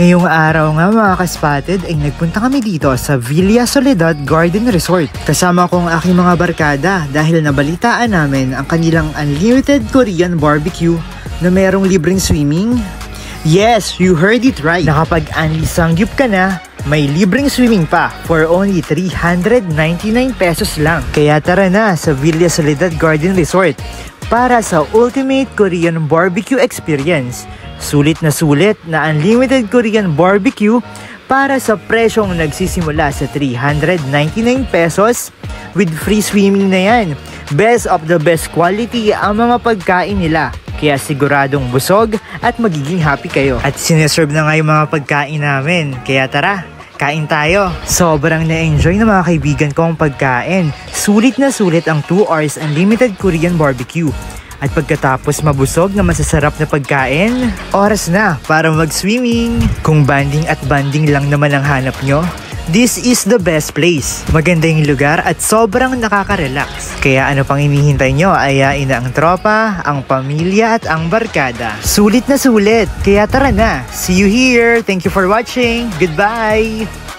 Ngayong araw nga mga kaspatid ay nagpunta kami dito sa Villa Soledad Garden Resort. Kasama ko ang aking mga barkada dahil nabalitaan namin ang kanilang unlimited Korean barbecue na mayroong libreng swimming. Yes, you heard it right. Nakapag-unli sangyup ka na, may libreng swimming pa for only 399 pesos lang. Kaya tara na sa Villa Soledad Garden Resort para sa ultimate Korean barbecue experience. Sulit na unlimited Korean barbecue para sa presyong nagsisimula sa 399 pesos with free swimming na yan. Best of the best quality ang mga pagkain nila. Kaya siguradong busog at magiging happy kayo. At sineserve na nga yung mga pagkain namin. Kaya tara, kain tayo. Sobrang na-enjoy ng mga kaibigan ko ang pagkain. Sulit ang 2 hours unlimited Korean barbecue. At pagkatapos mabusog na masasarap na pagkain, oras na para mag-swimming. Kung banding at banding lang naman ang hanap nyo, this is the best place. Maganda yung lugar at sobrang nakaka-relax. Kaya ano pang hinihintay nyo, ayain na ang tropa, ang pamilya at ang barkada. Sulit, kaya tara na. See you here. Thank you for watching. Goodbye!